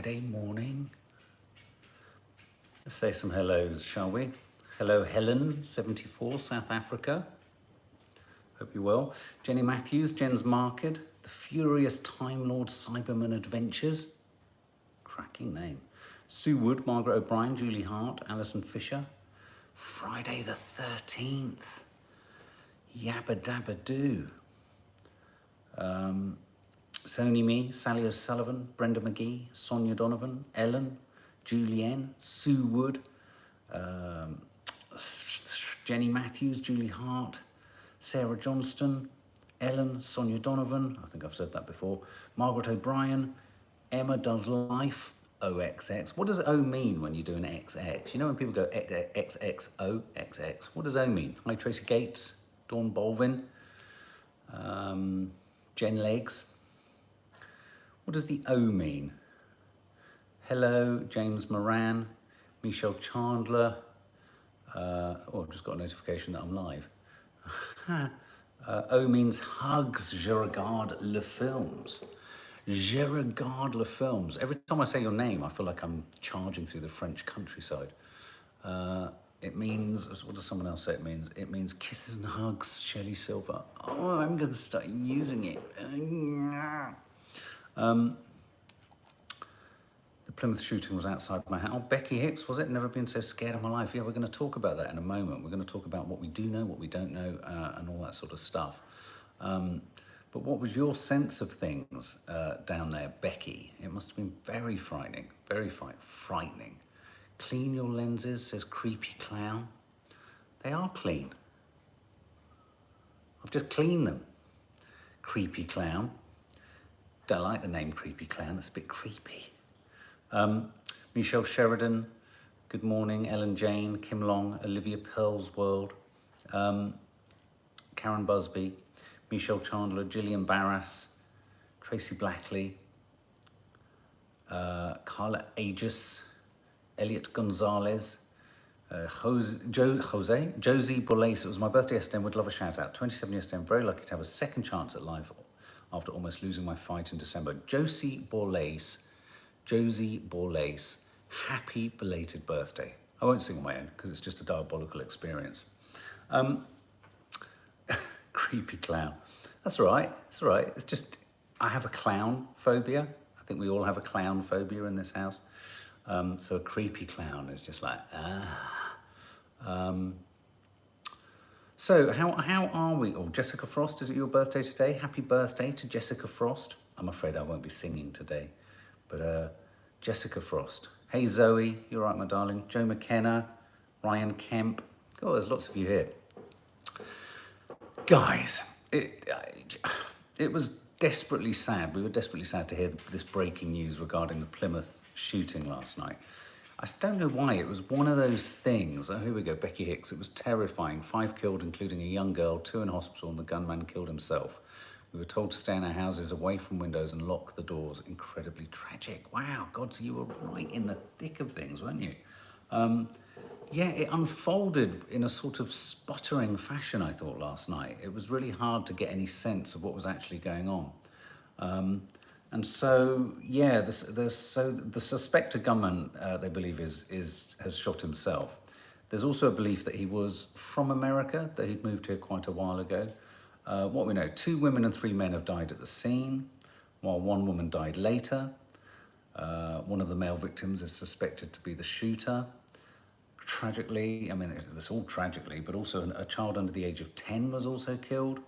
Friday morning. Let's say some hellos, shall we? Hello, Helen, 74, South Africa. Hope you're well. Jenny Matthews, Jen's Market, The Furious Time Lord Cyberman Adventures. Cracking name. Sue Wood, Margaret O'Brien, Julie Hart, Alison Fisher. Friday the 13th. Yabba Dabba Doo. Sony Me, Sally O'Sullivan, Brenda McGee, Sonia Donovan, Ellen, Julianne, Sue Wood, Jenny Matthews, Julie Hart, Sarah Johnston, Ellen, Sonia Donovan, I think I've said that before, Margaret O'Brien, Emma Does Life, OXX. What does O mean when you do an XX? You know when people go XXO, XX, what does O mean? Hi, Tracy Gates, Dawn Bolvin, Jen Legs. What does the O mean? Hello, James Moran, Michelle Chandler. I've just got a notification that I'm live. O means hugs, je regarde le films. Je regarde le films. Every time I say your name, I feel like I'm charging through the French countryside. It means, what does someone else say it means? It means kisses and hugs, Shelley Silver. Oh, I'm going to start using it. The Plymouth shooting was outside my house. Oh, Becky Hicks, was it? Never been so scared in my life. Yeah, we're going to talk about that in a moment. We're going to talk about what we do know, what we don't know, and all that sort of stuff. But what was your sense of things down there, Becky? It must have been very frightening, very frightening. Clean your lenses, says Creepy Clown. They are clean. I've just cleaned them. Creepy Clown. Don't like the name Creepy Clown, it's a bit creepy. Michelle Sheridan, good morning. Ellen Jane, Kim Long, Olivia Pearl's World, Karen Busby, Michelle Chandler, Gillian Barras, Tracy Blackley, Carla Aegis, Elliot Gonzalez, Josie Borlase. It was my birthday yesterday and would love a shout out. 27 yesterday, I'm very lucky to have a second chance at life after almost losing my fight in December. Josie Borlase, happy belated birthday. I won't sing on my own because it's just a diabolical experience. Creepy Clown. That's all right, it's all right. It's just, I have a clown phobia. I think we all have a clown phobia in this house. So a creepy clown is just like, So how are we? Oh, Jessica Frost, is it your birthday today? Happy birthday to Jessica Frost. I'm afraid I won't be singing today, but Jessica Frost. Hey Zoe, you're right, my darling. Joe McKenna, Ryan Kemp. Oh, there's lots of you here. Guys, it was desperately sad. We were desperately sad to hear this breaking news regarding the Plymouth shooting last night. I don't know why. It was one of those things. Oh, here we go, Becky Hicks. It was terrifying. 5 killed, including a young girl, 2 in hospital, and the gunman killed himself. We were told to stay in our houses, away from windows, and lock the doors. Incredibly tragic. Wow, God, so you were right in the thick of things, weren't you? Yeah, it unfolded in a sort of sputtering fashion, I thought, last night. It was really hard to get any sense of what was actually going on. And so, yeah, the suspected gunman, they believe, has shot himself. There's also a belief that he was from America, that he'd moved here quite a while ago. What we know, 2 women and 3 men have died at the scene, while 1 woman died later. One of the male victims is suspected to be the shooter. Tragically, I mean, it's all tragically, but also a child under the age of 10 was also killed.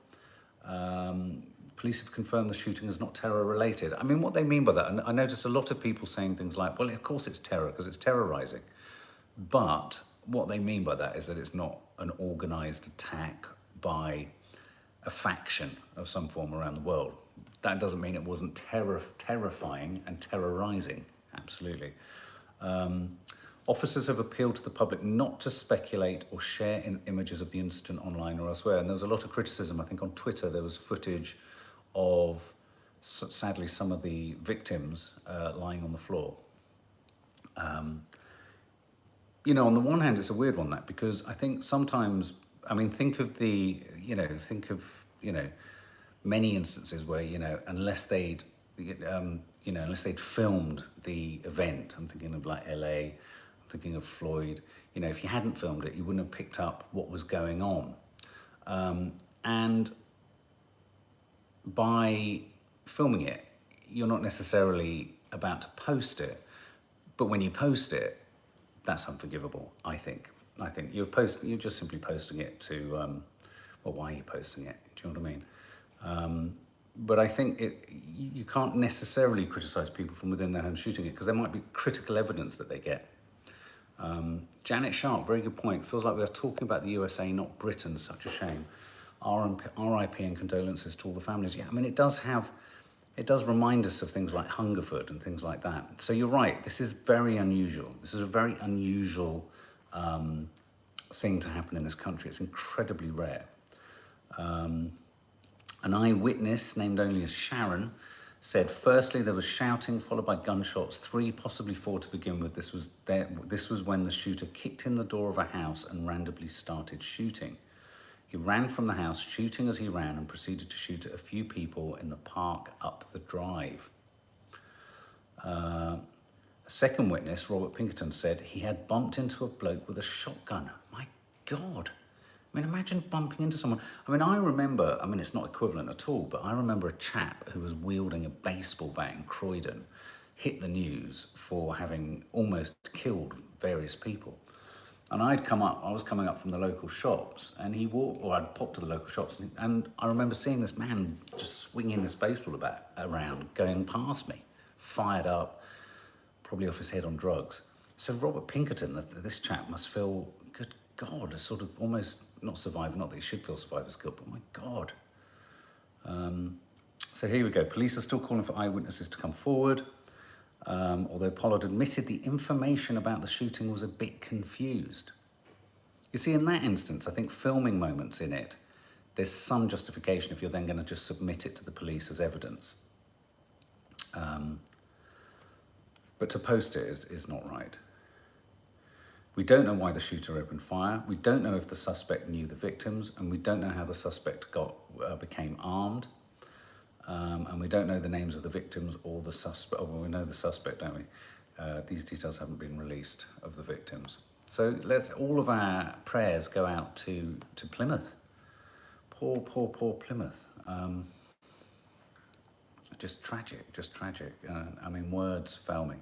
Police have confirmed the shooting is not terror related. I mean, what they mean by that, and I noticed a lot of people saying things like, well, of course it's terror because it's terrorizing. But what they mean by that is that it's not an organized attack by a faction of some form around the world. That doesn't mean it wasn't terrifying and terrorizing, absolutely. Officers have appealed to the public not to speculate or share images of the incident online or elsewhere. And there was a lot of criticism. I think on Twitter there was footage of, sadly, some of the victims lying on the floor. You know, on the one hand, it's a weird one, that, because I think sometimes, I mean, think of many instances where, unless they'd, you know, unless they'd filmed the event. I'm thinking of like LA, I'm thinking of Floyd. You know, if you hadn't filmed it, you wouldn't have picked up what was going on. And by filming it, you're not necessarily about to post it, but when you post it, that's unforgivable, I think. I think you're just simply posting it to, well, why are you posting it? Do you know what I mean? But I think you can't necessarily criticise people from within their home shooting it, because there might be critical evidence that they get. Janet Sharp, very good point. Feels like we are talking about the USA, not Britain. Such a shame. RIP and condolences to all the families. Yeah, I mean, it does remind us of things like Hungerford and things like that. So you're right, this is very unusual. This is a very unusual thing to happen in this country. It's incredibly rare. An eyewitness, named only as Sharon, said, firstly, there was shouting followed by gunshots, 3, possibly 4 to begin with. This was when the shooter kicked in the door of a house and randomly started shooting. He ran from the house, shooting as he ran, and proceeded to shoot at a few people in the park up the drive. A second witness, Robert Pinkerton, said he had bumped into a bloke with a shotgun. My God. I mean, imagine bumping into someone. I mean, I remember, I mean, it's not equivalent at all, but I remember a chap who was wielding a baseball bat in Croydon hit the news for having almost killed various people. And I was coming up from the local shops, and I'd popped to the local shops, and I remember seeing this man just swinging this baseball bat around, going past me, fired up, probably off his head on drugs. So Robert Pinkerton, this chap, must feel, good God, a sort of almost, not survivor, not that he should feel survivor's guilt, but my God. So here we go. Police are still calling for eyewitnesses to come forward, although Pollard admitted the information about the shooting was a bit confused. You see, in that instance, I think filming moments in it, there's some justification if you're then going to just submit it to the police as evidence. But to post it is not right. We don't know why the shooter opened fire. We don't know if the suspect knew the victims, and we don't know how the suspect became armed. And we don't know the names of the victims or the suspect. Oh, well, we know the suspect, don't we? These details haven't been released of the victims. So let's all of our prayers go out to Plymouth. Poor Plymouth. Just tragic, just tragic. I mean, words fail me.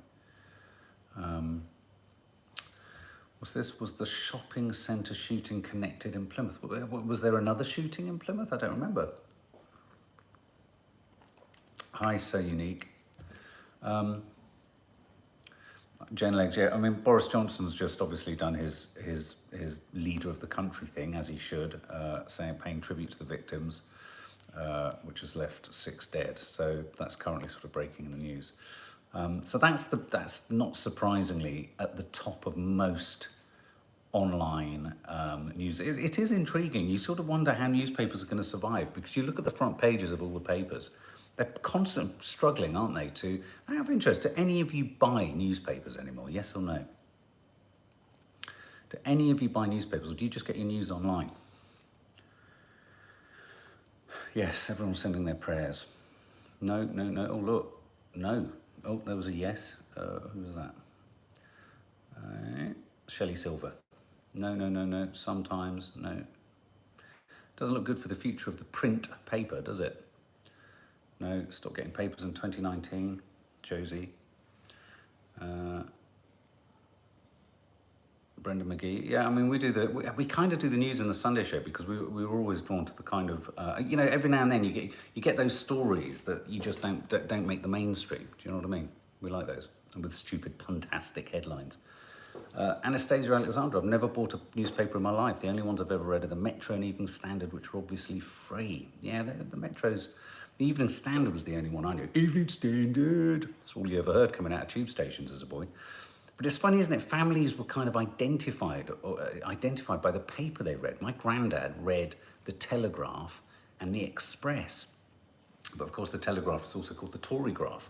Was the shopping centre shooting connected in Plymouth? Was there another shooting in Plymouth? I don't remember. Hi, so unique. Jen Legs, yeah. I mean, Boris Johnson's just obviously done his leader of the country thing, as he should, paying tribute to the victims, which has left 6 dead. So that's currently sort of breaking in the news. So that's not surprisingly at the top of most online news. It is intriguing. You sort of wonder how newspapers are going to survive, because you look at the front pages of all the papers. They're constantly struggling, aren't they? I have interest. Do any of you buy newspapers anymore? Yes or no? Do any of you buy newspapers, or do you just get your news online? Yes, everyone's sending their prayers. No. Oh, look. No. Oh, there was a yes. Who was that? Shelley Silver. No. Sometimes, no. Doesn't look good for the future of the print paper, does it? No, stop getting papers in 2019. Josie. Brenda McGee. Yeah, I mean, we kind of do the news in the Sunday show, because we were always drawn to the kind of, you know, every now and then you get those stories that you just don't make the mainstream. Do you know what I mean? We like those, and with stupid, puntastic headlines. Anastasia Alexandra. I've never bought a newspaper in my life. The only ones I've ever read are the Metro and Evening Standard, which are obviously free. Yeah, the Metro's. The Evening Standard was the only one I knew. Evening Standard. That's all you ever heard coming out of tube stations as a boy. But it's funny, isn't it? Families were kind of identified by the paper they read. My granddad read the Telegraph and the Express. But of course, the Telegraph is also called the Torygraph,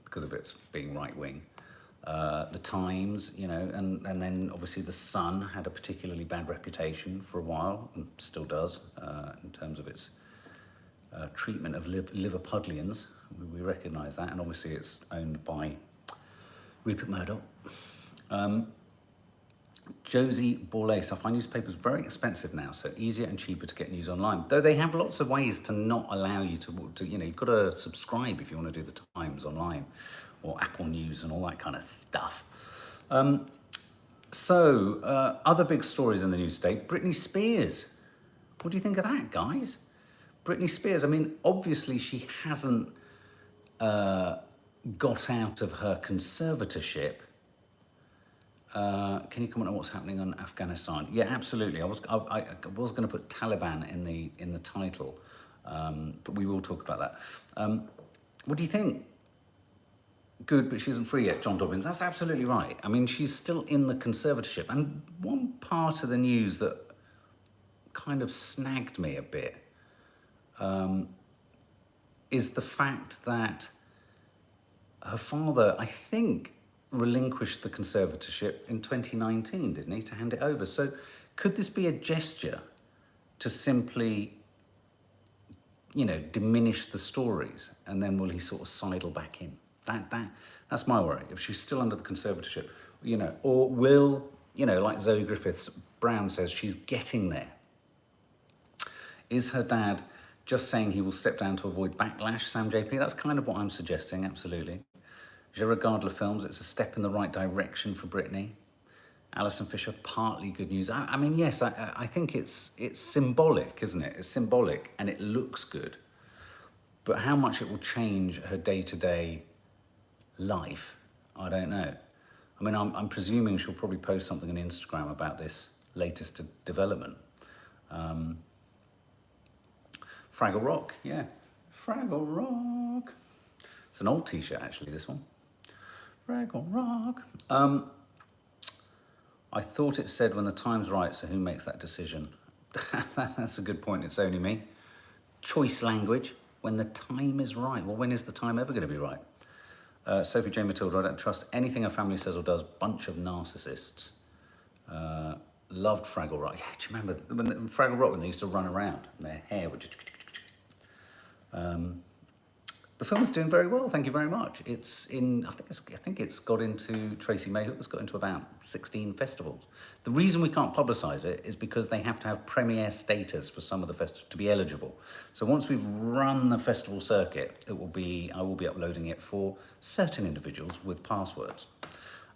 because of its being right-wing. The Times, you know, and then obviously the Sun had a particularly bad reputation for a while, and still does, in terms of its treatment of Liverpudlians. We recognise that, and obviously it's owned by Rupert Murdoch. Josie Borlace, I find newspapers very expensive now, so easier and cheaper to get news online. Though they have lots of ways to not allow you to you've got to subscribe if you want to do the Times online, or Apple News and all that kind of stuff. Other big stories in the news today. Britney Spears. What do you think of that, guys? Britney Spears, I mean, obviously she hasn't got out of her conservatorship. Can you comment on what's happening on Afghanistan? Yeah, absolutely. I was going to put Taliban in the title, but we will talk about that. What do you think? Good, but she isn't free yet, John Dobbins. That's absolutely right. I mean, she's still in the conservatorship. And one part of the news that kind of snagged me a bit is the fact that her father, I think, relinquished the conservatorship in 2019, didn't he, to hand it over? So could this be a gesture to simply, diminish the stories, and then will he sort of sidle back in? That's my worry. If she's still under the conservatorship, or will, like Zoe Griffiths-Brown says, she's getting there. Is her dad just saying he will step down to avoid backlash, Sam JP? That's kind of what I'm suggesting, absolutely. Gerard Gardler Films, it's a step in the right direction for Britney. Alison Fisher, partly good news. I mean, yes, I think it's symbolic, isn't it? It's symbolic and it looks good. But how much it will change her day-to-day life, I don't know. I mean, I'm presuming she'll probably post something on Instagram about this latest development. Fraggle Rock, yeah. Fraggle Rock. It's an old t-shirt, actually, this one. Fraggle Rock. I thought it said when the time's right, so who makes that decision? That's a good point, it's only me. Choice language, when the time is right. Well, when is the time ever going to be right? Sophie J. Matilda, I don't trust anything her family says or does. Bunch of narcissists. Loved Fraggle Rock. Yeah, do you remember when Fraggle Rock, when they used to run around and their hair would just... The film's doing very well, thank you very much. It's in, I think it's got into, Tracy Mayhope has got into about 16 festivals. The reason we can't publicise it is because they have to have premiere status for some of the festivals to be eligible. So once we've run the festival circuit, I will be uploading it for certain individuals with passwords.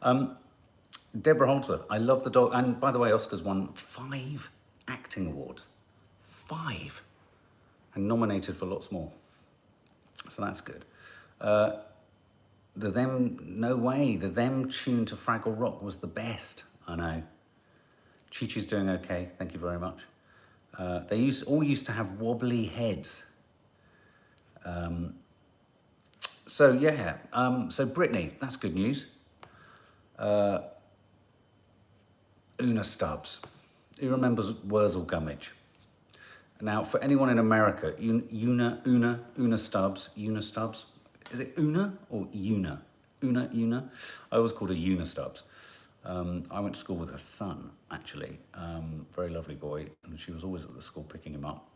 Deborah Holdsworth, I love the dog. And by the way, Oscar's won 5 acting awards. 5. And nominated for lots more. So that's good. The Them tune to Fraggle Rock was the best. I know. Chi-Chi's doing okay, thank you very much. They all used to have wobbly heads. So Britney, that's good news. Una Stubbs. Who remembers Wurzel Gummidge? Now, for anyone in America, Una Stubbs, is it Una or Una? Una? I always called her Una Stubbs. I went to school with her son, actually. Very lovely boy, and she was always at the school picking him up.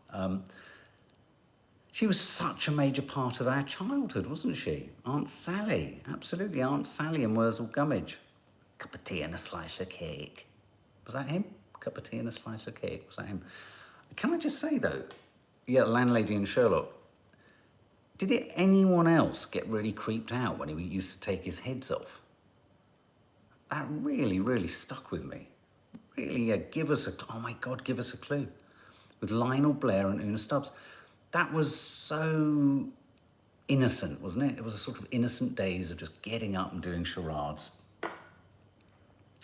She was such a major part of our childhood, wasn't she? Aunt Sally, absolutely, Aunt Sally and Wurzel Gummidge. Cup of tea and a slice of cake. Was that him? Cup of tea and a slice of cake, was that him? Can I just say, though, yeah, Landlady and Sherlock, did anyone else get really creeped out when he used to take his heads off? That really, really stuck with me. Really, give us a clue. With Lionel Blair and Una Stubbs. That was so innocent, wasn't it? It was a sort of innocent days of just getting up and doing charades.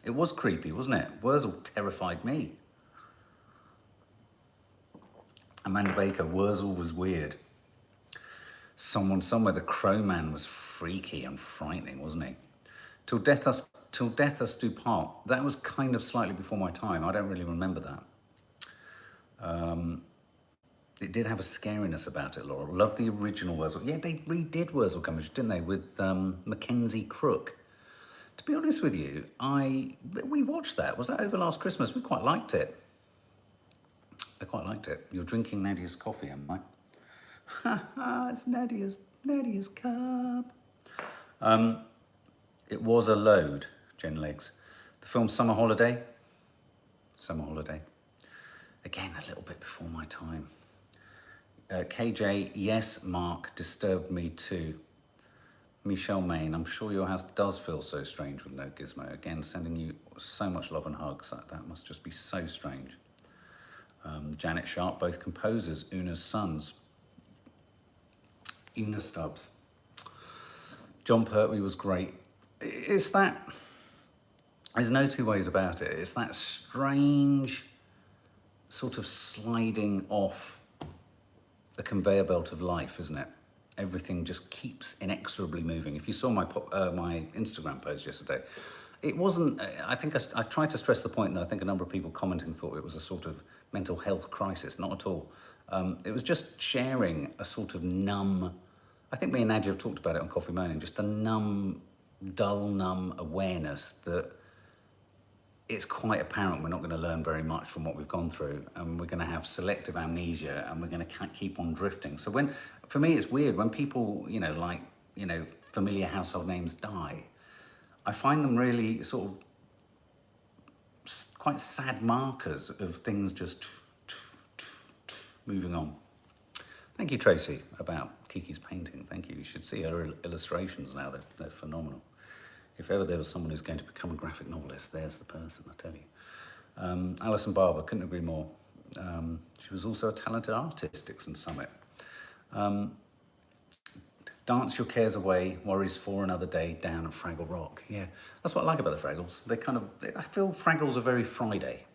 It was creepy, wasn't it? Wurzel terrified me. Amanda Baker, Wurzel was weird. Somewhere, the Crow Man was freaky and frightening, wasn't he? Till Death Us Do Part. That was kind of slightly before my time. I don't really remember that. It did have a scariness about it, Laura. Loved the original Wurzel. Yeah, they redid Wurzel Gummidge, didn't they, with Mackenzie Crook. To be honest with you, we watched that. Was that over last Christmas? We quite liked it. I quite liked it. You're drinking Nadia's coffee, am I? Ha ha, it's Nadia's Nadia's cup. It was a load, Jen Legs. The film Summer Holiday. Summer Holiday. Again, a little bit before my time. KJ, yes, Mark, disturbed me too. Michelle Main, I'm sure your house does feel so strange with no gizmo. Again, sending you so much love and hugs. That must just be so strange. Janet Sharp, both composers, Una's sons. Una Stubbs. John Pertwee was great. It's that, there's no two ways about it. It's that strange sort of sliding off the conveyor belt of life, isn't it? Everything just keeps inexorably moving. If you saw my my Instagram post yesterday, it wasn't, I think I tried to stress the point that I think a number of people commenting thought it was a sort of mental health crisis. Not at all. It was just sharing a sort of numb, I think me and Nadia have talked about it on Coffee Moaning, just a numb, dull, numb awareness that it's quite apparent we're not going to learn very much from what we've gone through, and we're going to have selective amnesia, and we're going to keep on drifting. So when, for me, it's weird when people, familiar household names die. I find them really sort of quite sad markers of things just moving on. Thank you, Tracy, about Kiki's painting. Thank you. You should see her illustrations now. They're phenomenal. If ever there was someone who's going to become a graphic novelist, there's the person, I tell you. Alison Barber, couldn't agree more. She was also a talented artist, Dixon Summit. Dance your cares away, worries for another day down at Fraggle Rock. Yeah, that's what I like about the Fraggles. I feel Fraggles are very Friday.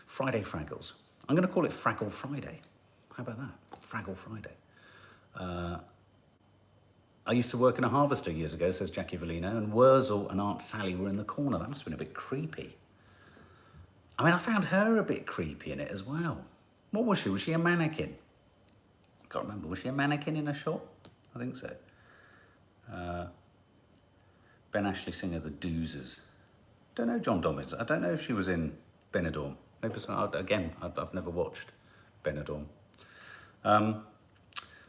Friday Fraggles. I'm going to call it Fraggle Friday. How about that? Fraggle Friday. I used to work in a harvester years ago, says Jackie Vellino, and Wurzel and Aunt Sally were in the corner. That must have been a bit creepy. I mean, I found her a bit creepy in it as well. What was she? Was she a mannequin? I can't remember. Was she a mannequin in a shop? I think so. Ben Ashley Singer, The Doozers. Don't know John Dommins. I don't know if she was in Benidorm. Maybe again, I've never watched Benidorm.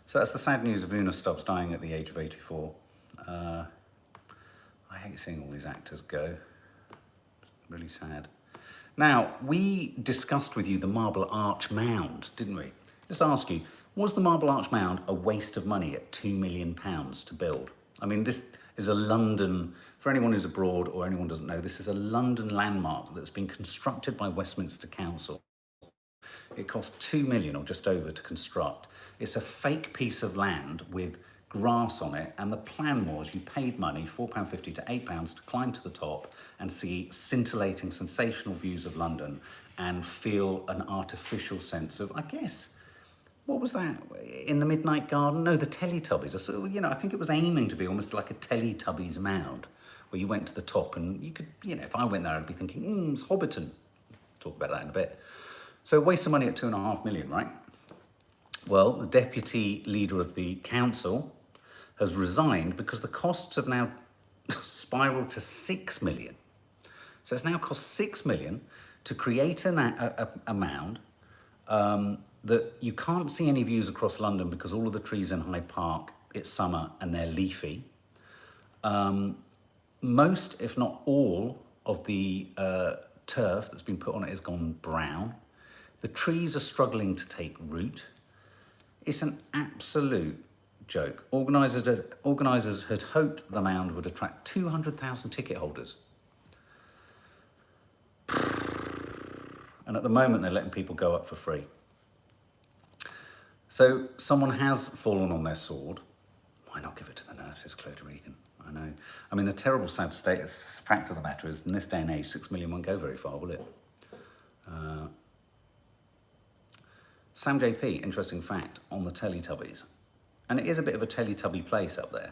So that's the sad news of Una Stubbs dying at the age of 84. I hate seeing all these actors go. Really sad. Now, we discussed with you the Marble Arch Mound, didn't we? Just ask you, was the Marble Arch Mound a waste of money at £2 million to build? I mean, this is a London, for anyone who's abroad or anyone who doesn't know, this is a London landmark that's been constructed by Westminster Council. It cost £2 million or just over to construct. It's a fake piece of land with grass on it, and the plan was you paid money, £4.50 to £8, to climb to the top and see scintillating, sensational views of London and feel an artificial sense of, I guess, what was that? In the Midnight Garden? No, the Teletubbies. So, I think it was aiming to be almost like a Teletubbies mound, where you went to the top and you could, if I went there, I'd be thinking, it's Hobbiton. Talk about that in a bit. So waste of money at £2.5 million, right? Well, the deputy leader of the council has resigned because the costs have now spiraled to £6 million. So it's now cost £6 million to create a mound that you can't see any views across London because all of the trees in Hyde Park, it's summer and they're leafy. Most, if not all, of the turf that's been put on it has gone brown. The trees are struggling to take root. It's an absolute joke. Organisers had hoped the mound would attract 200,000 ticket holders. And at the moment, they're letting people go up for free. So someone has fallen on their sword. Why not give it to the nurses, Claire Regan? I know. I mean, the terrible, sad fact of the matter is, in this day and age, 6 million won't go very far, will it? Sam JP, interesting fact on the Teletubbies. And it is a bit of a Teletubby place up there.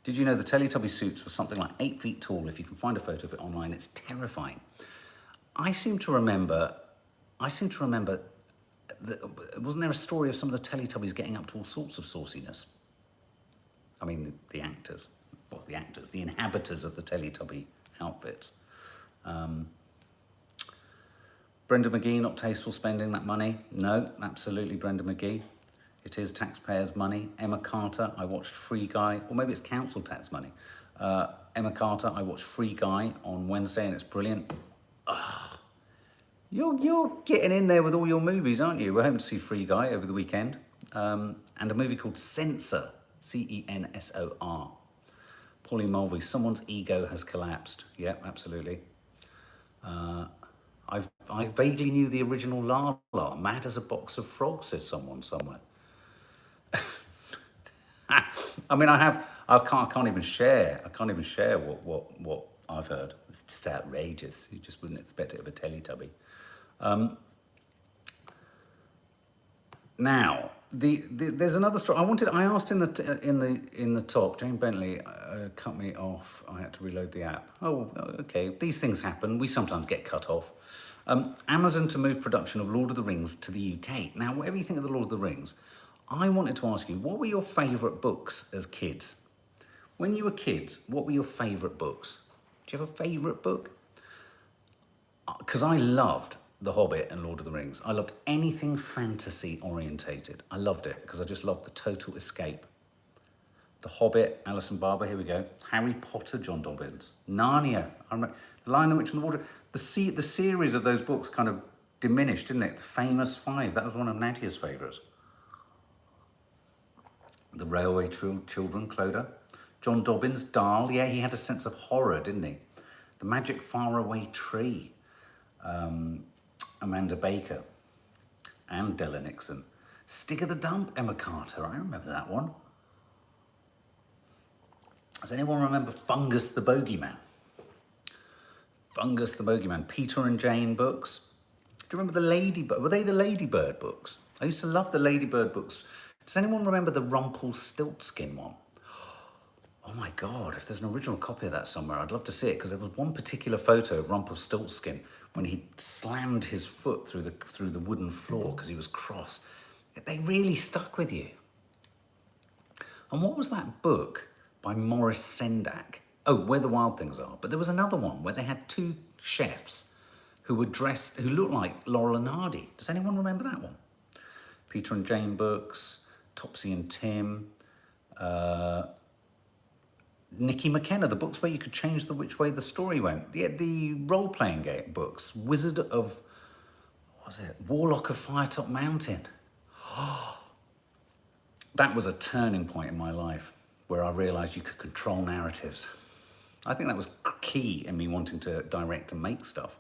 Did you know the Teletubby suits were something like 8 feet tall? If you can find a photo of it online, it's terrifying. I seem to remember that, wasn't there a story of some of the Teletubbies getting up to all sorts of sauciness? I mean, the actors, the inhabitants of the Teletubby outfits. Brenda McGee, not tasteful spending that money. No, absolutely, Brenda McGee. It is taxpayers' money. Emma Carter, I watched Free Guy, or maybe it's council tax money. Emma Carter, I watched Free Guy on Wednesday and it's brilliant. You're getting in there with all your movies, aren't you? We're hoping to see Free Guy over the weekend. And a movie called Censor, Censor. Pauline Mulvey, someone's ego has collapsed. Yep, absolutely. I vaguely knew the original La La. Mad as a box of frogs, says someone somewhere. I mean, I can't even share what I've heard. It's just outrageous. You just wouldn't expect it of a Teletubby. Now, there's another story. I asked in the top. Jane Bentley cut me off. I had to reload the app. Oh, okay. These things happen. We sometimes get cut off. Amazon to move production of Lord of the Rings to the UK. Now, whatever you think of the Lord of the Rings, I wanted to ask you, what were your favourite books as kids? When you were kids, what were your favourite books? Do you have a favourite book? Because I loved The Hobbit and Lord of the Rings. I loved anything fantasy orientated. I loved it because I just loved the total escape. The Hobbit, Alison Barber, here we go. Harry Potter, John Dobbins. Narnia, I remember The Lion, the Witch and the Wardrobe. The series of those books kind of diminished, didn't it? The famous five, that was one of Nadia's favourites. The Railway Children, Clodagh. John Dobbins, Dahl, yeah, he had a sense of horror, didn't he? The Magic Faraway Tree. Amanda Baker and Della Nixon. Stick of the Dump, Emma Carter. I remember that one. Does anyone remember Fungus the Bogeyman? Fungus the Bogeyman. Peter and Jane books. Do you remember the Ladybird? Were they the Ladybird books? I used to love the Ladybird books. Does anyone remember the Rumpelstiltskin one? Oh my God, if there's an original copy of that somewhere, I'd love to see it, because there was one particular photo of Rumpelstiltskin when he slammed his foot through the wooden floor because he was cross. They really stuck with you. And what was that book by Maurice Sendak? Oh, Where the Wild Things Are. But there was another one where they had two chefs who were dressed, who looked like Laurel and Hardy. Does anyone remember that one? Peter and Jane books, Topsy and Tim, Nicky McKenna, the books where you could change which way the story went. Yeah, the role-playing game books, Wizard of, what was it? Warlock of Firetop Mountain. That was a turning point in my life where I realised you could control narratives. I think that was key in me wanting to direct and make stuff.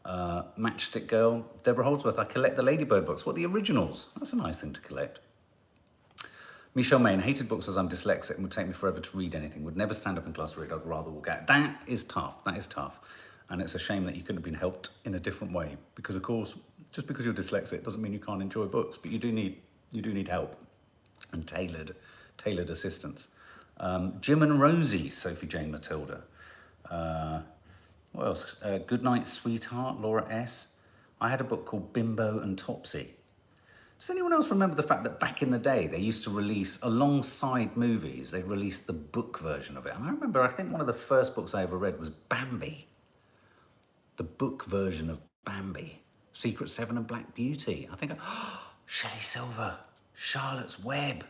Matchstick Girl, Deborah Holdsworth. I collect the Ladybird books. What, the originals? That's a nice thing to collect. Michelle Main, hated books as I'm dyslexic and would take me forever to read anything. Would never stand up in class to read, I'd rather walk out. That is tough, that is tough. And it's a shame that you couldn't have been helped in a different way. Because of course, just because you're dyslexic doesn't mean you can't enjoy books, but you do need help and tailored assistance. Jim and Rosie, Sophie Jane Matilda. What else? Goodnight Sweetheart, Laura S. I had a book called Bimbo and Topsy. Does anyone else remember the fact that back in the day, they used to release, alongside movies, they released the book version of it? And I remember, I think one of the first books I ever read was Bambi. The book version of Bambi. Secret Seven and Black Beauty. I think, Shelley Silver, Charlotte's Web.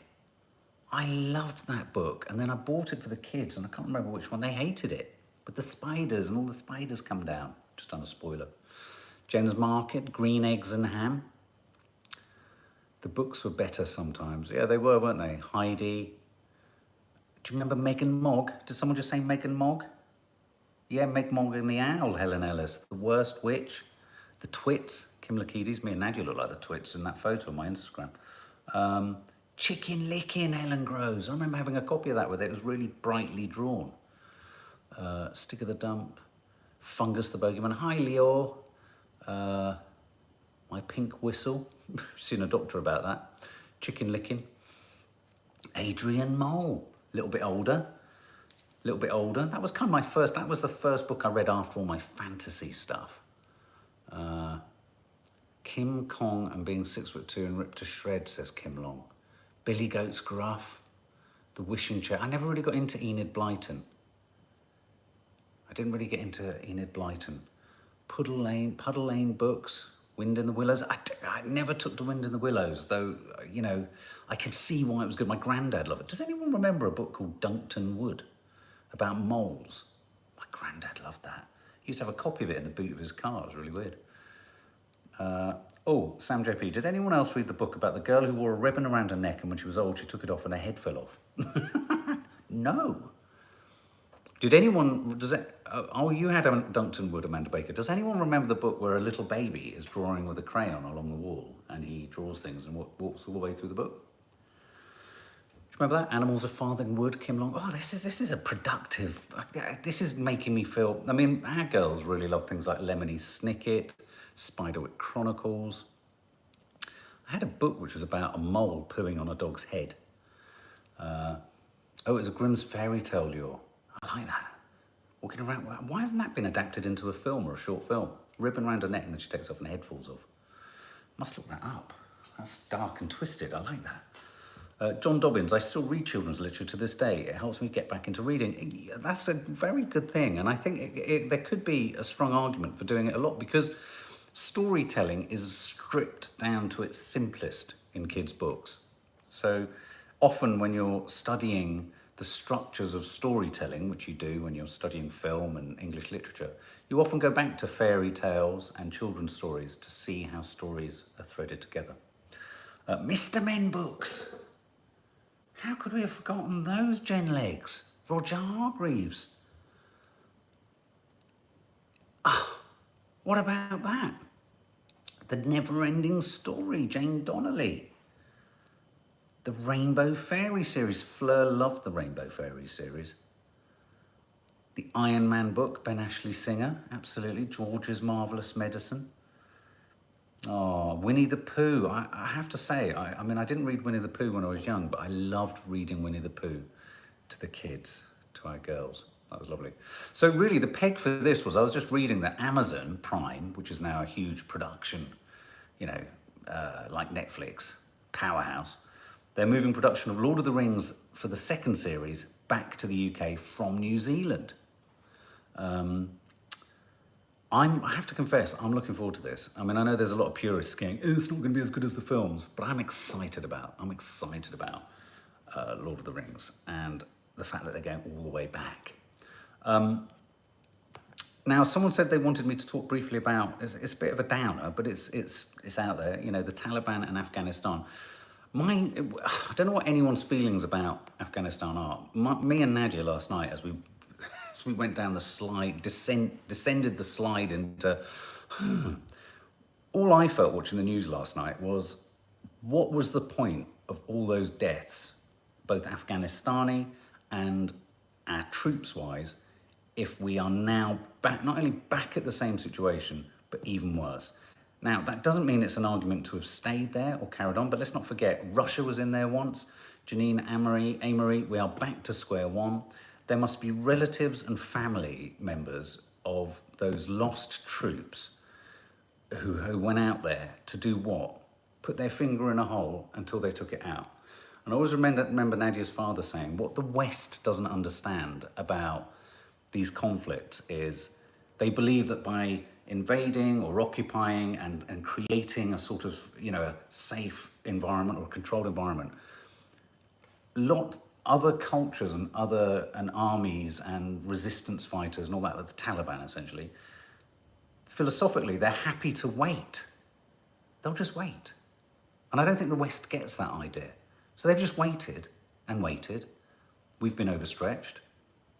I loved that book. And then I bought it for the kids, and I can't remember which one. They hated it. But the spiders, and all the spiders come down. Just on a spoiler. Jen's Market, Green Eggs and Ham. The books were better sometimes. Yeah, they were, weren't they? Heidi. Do you remember Meg and Mog? Did someone just say Meg and Mog? Yeah, Meg Mog and the Owl, Helen Ellis. The Worst Witch. The Twits, Kim Lakides. Me and Nadia look like the Twits in that photo on my Instagram. Chicken Licking, Helen Groves. I remember having a copy of that with it. It was really brightly drawn. Stick of the Dump. Fungus the Bogeyman. Hi, Leo. My Pink Whistle. Seen a doctor about that. Chicken Licking. Adrian Mole. A little bit older. That was kind of my first, that was the first book I read after all my fantasy stuff. Kim Kong and Being 6'2" and Ripped to Shreds, says Kim Long. Billy Goat's Gruff. The Wishing Chair. I never really got into Enid Blyton. I didn't really get into Enid Blyton. Puddle Lane books. Wind in the Willows. I never took to Wind in the Willows, though, I could see why it was good. My granddad loved it. Does anyone remember a book called Duncton Wood about moles? My granddad loved that. He used to have a copy of it in the boot of his car. It was really weird. Sam JP, did anyone else read the book about the girl who wore a ribbon around her neck and when she was old she took it off and her head fell off? No. Did anyone, you had Duncton Wood, Amanda Baker. Does anyone remember the book where a little baby is drawing with a crayon along the wall and he draws things and walks all the way through the book? Do you remember that? Animals of Farthing Wood came along. Oh, this is a productive, this is making me feel, our girls really love things like Lemony Snicket, Spiderwick Chronicles. I had a book which was about a mole pooing on a dog's head. It was a Grimm's fairy tale lure. I like that. Walking around, why hasn't that been adapted into a film or a short film? Ribbon around her neck and then she takes off and the head falls off. Must look that up. That's dark and twisted, I like that. John Dobbins, I still read children's literature to this day. It helps me get back into reading. That's a very good thing. And I think there could be a strong argument for doing it a lot because storytelling is stripped down to its simplest in kids' books. So often when you're studying the structures of storytelling, which you do when you're studying film and English literature, you often go back to fairy tales and children's stories to see how stories are threaded together. Mr. Men books. How could we have forgotten those gen legs? Roger Hargreaves. What about that? The Never-Ending Story, Jane Donnelly. The Rainbow Fairy series. Fleur loved the Rainbow Fairy series. The Iron Man book, Ben Ashley Singer, absolutely. George's Marvellous Medicine. Oh, Winnie the Pooh. I have to say, I didn't read Winnie the Pooh when I was young, but I loved reading Winnie the Pooh to the kids, to our girls. That was lovely. So really, the peg for this was, I was just reading that Amazon Prime, which is now a huge production, like Netflix, powerhouse, they're moving production of Lord of the Rings for the second series back to the UK from New Zealand. I have to confess, I'm looking forward to this. I know there's a lot of purists going, it's not going to be as good as the films, but I'm excited about Lord of the Rings and the fact that they're going all the way back. Now, someone said they wanted me to talk briefly about, it's a bit of a downer, but it's out there, the Taliban and Afghanistan. I don't know what anyone's feelings about Afghanistan are. Me and Nadia last night, as we went down the slide, descended the slide into... All I felt watching the news last night was, what was the point of all those deaths, both Afghanistani and our troops-wise, if we are now back, not only back at the same situation, but even worse? Now, that doesn't mean it's an argument to have stayed there or carried on, but let's not forget, Russia was in there once. Janine Amory, we are back to square one. There must be relatives and family members of those lost troops who went out there to do what? Put their finger in a hole until they took it out. And I always remember Nadia's father saying, what the West doesn't understand about these conflicts is they believe that by invading or occupying and creating a sort of, a safe environment or a controlled environment, other cultures and armies and resistance fighters and all that, the Taliban essentially, philosophically, they're happy to wait. They'll just wait. And I don't think the West gets that idea. So they've just waited and waited. We've been overstretched.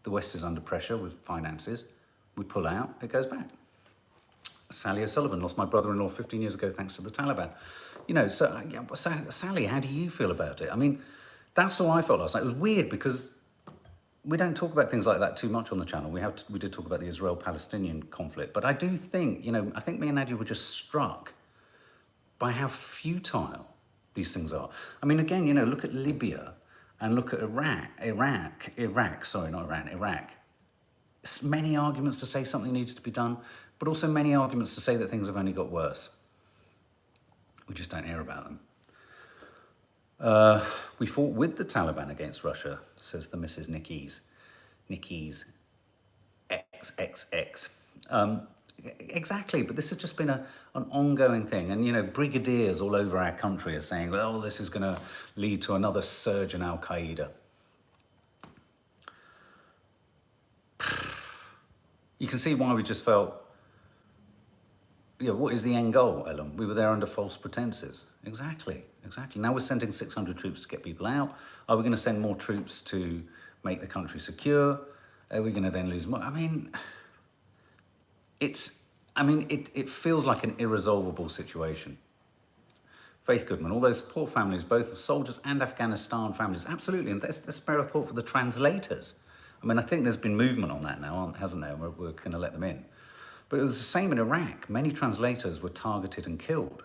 The West is under pressure with finances. We pull out, it goes back. Sally O'Sullivan lost my brother-in-law 15 years ago thanks to the Taliban. Sally, how do you feel about it? That's all I felt last night. It was weird because we don't talk about things like that too much on the channel. We did talk about the Israel-Palestinian conflict, but I do think, I think me and Nadia were just struck by how futile these things are. Again, look at Libya and look at Iraq. Many arguments to say something needed to be done, but also many arguments to say that things have only got worse. We just don't hear about them. We fought with the Taliban against Russia, says the Mrs. Nicky's XXX. Exactly, but this has just been an ongoing thing. And, brigadiers all over our country are saying, well, this is going to lead to another surge in Al-Qaeda. You can see why we just felt, what is the end goal, Ellen? We were there under false pretenses. Exactly. Now we're sending 600 troops to get people out. Are we going to send more troops to make the country secure? Are we going to then lose more? It feels like an irresolvable situation. Faith Goodman, all those poor families, both of soldiers and Afghanistan families, absolutely. And let's spare a thought for the translators. I think there's been movement on that now, hasn't there? We're going to let them in. But it was the same in Iraq. Many translators were targeted and killed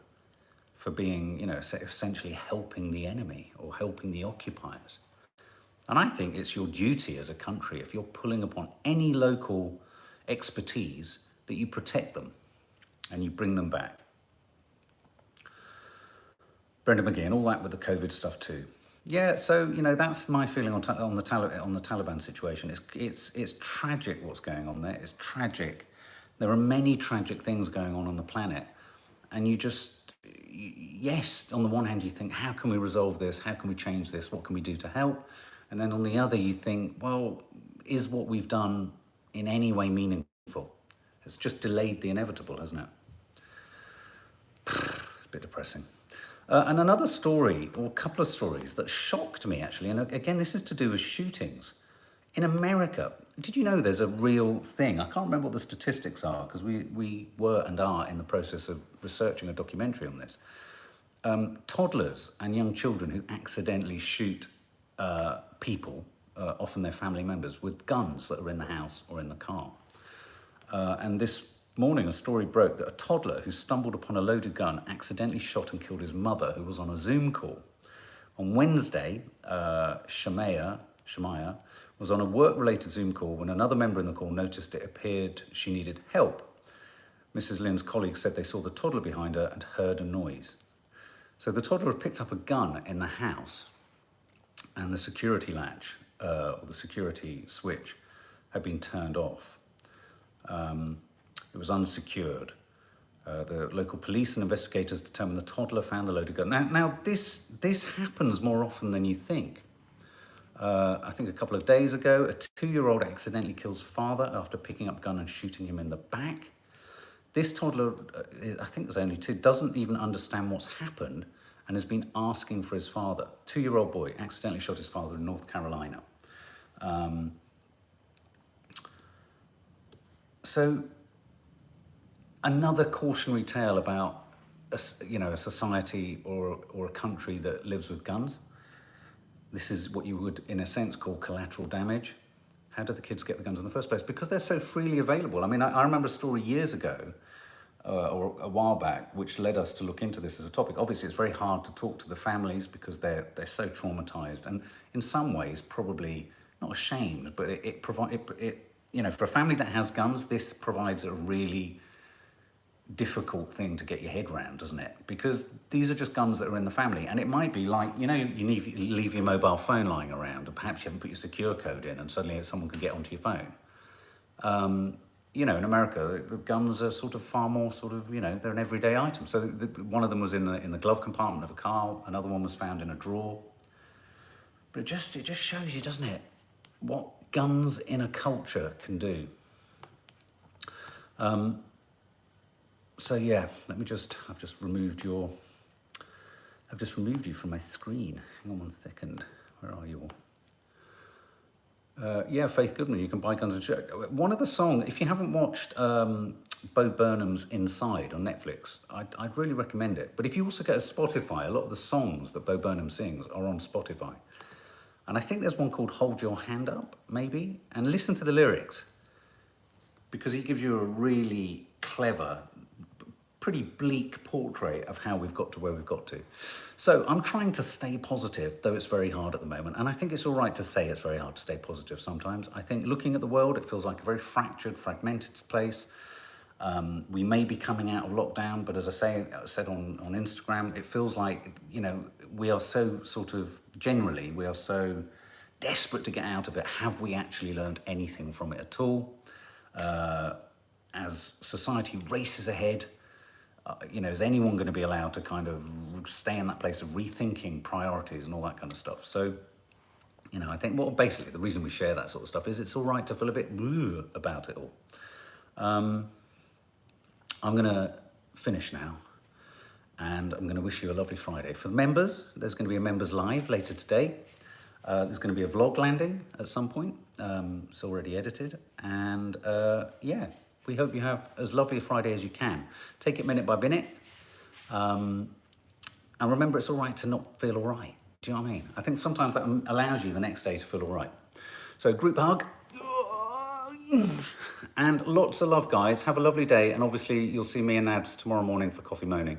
for being, essentially helping the enemy or helping the occupiers. And I think it's your duty as a country, if you're pulling upon any local expertise, that you protect them and you bring them back. Brenda McGee, all that with the COVID stuff too. Yeah, so that's my feeling on the Taliban situation. It's tragic what's going on there. It's tragic. There are many tragic things going on the planet, and yes, on the one hand you think, how can we resolve this? How can we change this? What can we do to help? And then on the other you think, well, is what we've done in any way meaningful? It's just delayed the inevitable, hasn't it? It's a bit depressing. And another story, or a couple of stories that shocked me actually, and again, this is to do with shootings. In America, did you know there's a real thing? I can't remember what the statistics are, because we were and are in the process of researching a documentary on this. Toddlers and young children who accidentally shoot people, often their family members, with guns that are in the house or in the car. And this morning, a story broke that a toddler who stumbled upon a loaded gun accidentally shot and killed his mother, who was on a Zoom call. On Wednesday, Shamaya was on a work-related Zoom call when another member in the call noticed it appeared she needed help. Mrs. Lynn's colleagues said they saw the toddler behind her and heard a noise. So the toddler had picked up a gun in the house, and the security latch, or the security switch, had been turned off. It was unsecured. The local police and investigators determined the toddler found the loaded gun. Now this happens more often than you think. I think a couple of days ago, a 2-year-old accidentally kills father after picking up a gun and shooting him in the back. This toddler, I think there's only 2, doesn't even understand what's happened and has been asking for his father. 2-year-old boy accidentally shot his father in North Carolina. So another cautionary tale about a society or a country that lives with guns. This is what you would, in a sense, call collateral damage. How do the kids get the guns in the first place? Because they're so freely available. I remember a story years ago, or a while back, which led us to look into this as a topic. Obviously, it's very hard to talk to the families because they're so traumatized, and in some ways, probably not ashamed, but for a family that has guns, this provides a really difficult thing to get your head around, doesn't it? Because these are just guns that are in the family, and it might be like, you leave your mobile phone lying around, and perhaps you haven't put your secure code in, and suddenly someone can get onto your phone. In America, the guns are far more they're an everyday item. So one of them was in the glove compartment of a car, another one was found in a drawer. But it just shows you, doesn't it, what guns in a culture can do. So yeah, I've just removed you from my screen. Hang on one second. Where are you all? Faith Goodman, you can buy guns and shit. One of the songs, if you haven't watched Bo Burnham's Inside on Netflix, I'd really recommend it. But if you also go to Spotify, a lot of the songs that Bo Burnham sings are on Spotify. And I think there's one called Hold Your Hand Up, maybe, and listen to the lyrics, because he gives you a really clever, pretty bleak portrait of how we've got to where we've got to. So I'm trying to stay positive, though it's very hard at the moment. And I think it's all right to say it's very hard to stay positive sometimes. I think looking at the world, it feels like a very fractured, fragmented place. We may be coming out of lockdown, but as I said on Instagram, it feels like, we are so we are so desperate to get out of it. Have we actually learned anything from it at all? as society races ahead, you know, is anyone going to be allowed to kind of stay in that place of rethinking priorities and all that kind of stuff? So, you know, I think, well, basically the reason we share that sort of stuff is it's all right to feel a bit about it all. I'm going to finish now, and I'm going to wish you a lovely Friday. For the members, there's going to be a members live later today. There's going to be a vlog landing at some point. It's already edited. And yeah, we hope you have as lovely a Friday as you can. Take it minute by minute. And remember, it's all right to not feel all right. Do you know what I mean? I think sometimes that allows you the next day to feel all right. So group hug. And lots of love, guys. Have a lovely day. And obviously, you'll see me and Nads tomorrow morning for Coffee Moaning.